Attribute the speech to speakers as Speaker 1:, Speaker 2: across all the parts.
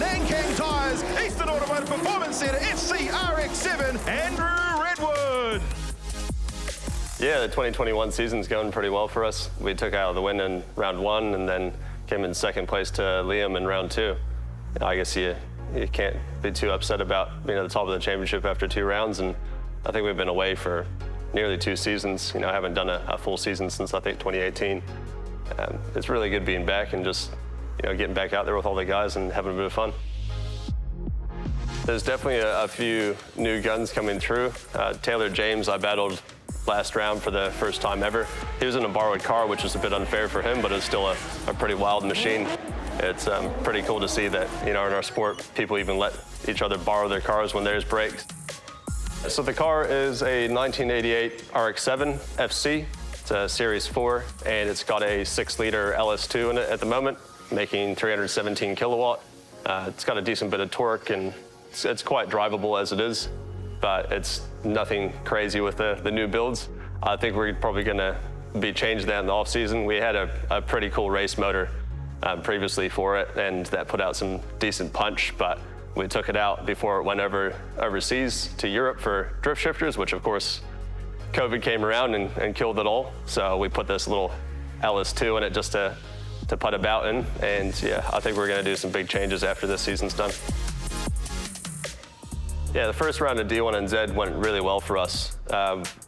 Speaker 1: Nankang Tyres, Eastern Automotive Performance Centre, FCRX7, Andrew Redward.
Speaker 2: Yeah, the 2021 season's going pretty well for us. We took out the win in round 1 and then came in second place to Liam in round 2. I guess you can't be too upset about being at the top of the championship after 2 rounds, and I think we've been away for nearly 2 seasons. I haven't done a full season since I think 2018. It's really good being back and just getting back out there with all the guys and having a bit of fun. There's definitely a few new guns coming through. Taylor James, I battled last round for the first time ever. He was in a borrowed car, which is a bit unfair for him, but it's still a pretty wild machine. It's pretty cool to see that, in our sport, people even let each other borrow their cars when theirs breaks. So the car is a 1988 RX-7 FC. It's a Series 4, and it's got a 6-liter LS2 in it at the moment, making 317 kilowatt. It's got a decent bit of torque, and it's quite drivable as it is, but it's nothing crazy with the new builds. I think we're probably gonna be changing that in the off season. We had a pretty cool race motor previously for it, and that put out some decent punch, but we took it out before it went overseas to Europe for drift shifters, which of course COVID came around and killed it all. So we put this little LS2 in it just to putt about in, and yeah, I think we're gonna do some big changes after this season's done. Yeah, the first round of D1NZ went really well for us.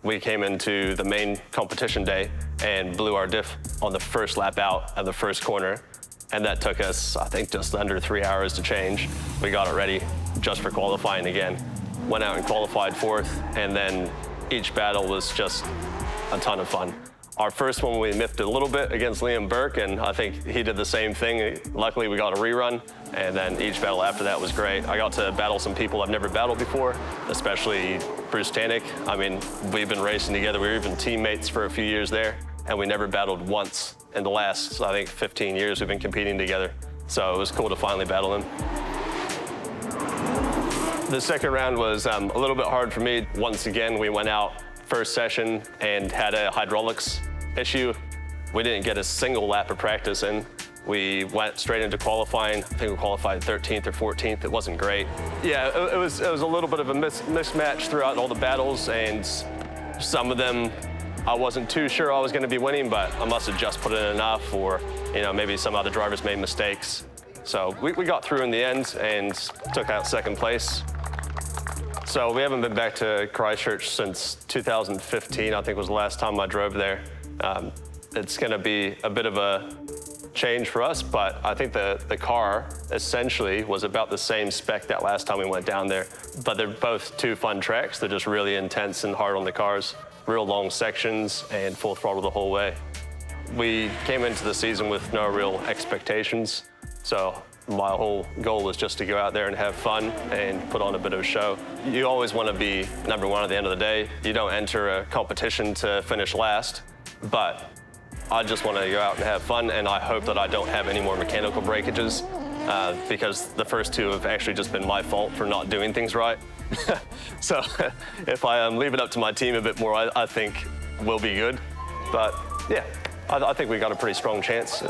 Speaker 2: We came into the main competition day and blew our diff on the first lap out of the first corner, and that took us, I think, just under 3 hours to change. We got it ready just for qualifying again. Went out and qualified 4th, and then each battle was just a ton of fun. Our first one, we miffed a little bit against Liam Burke, and I think he did the same thing. Luckily, we got a rerun, and then each battle after that was great. I got to battle some people I've never battled before, especially Bruce Tanik. I mean, we've been racing together. We were even teammates for a few years there, and we never battled once in the last, I think, 15 years we've been competing together. So it was cool to finally battle him. The second round was a little bit hard for me. Once again, we went out first session and had a hydraulics issue. We didn't get a single lap of practice in. We went straight into qualifying. I think we qualified 13th or 14th. It wasn't great. Yeah, it was a little bit of a mismatch throughout all the battles, and some of them I wasn't too sure I was going to be winning, but I must have just put in enough, or maybe some other drivers made mistakes. So we got through in the end and took out second place. So we haven't been back to Christchurch since 2015, I think was the last time I drove there. It's gonna be a bit of a change for us, but I think the car essentially was about the same spec that last time we went down there. But they're both 2 fun tracks. They're just really intense and hard on the cars, real long sections and full throttle the whole way. We came into the season with no real expectations. So my whole goal was just to go out there and have fun and put on a bit of a show. You always want to be #1 at the end of the day. You don't enter a competition to finish last, but I just want to go out and have fun, and I hope that I don't have any more mechanical breakages because the first 2 have actually just been my fault for not doing things right. So if I leave it up to my team a bit more, I think we'll be good. But yeah, I think we got a pretty strong chance.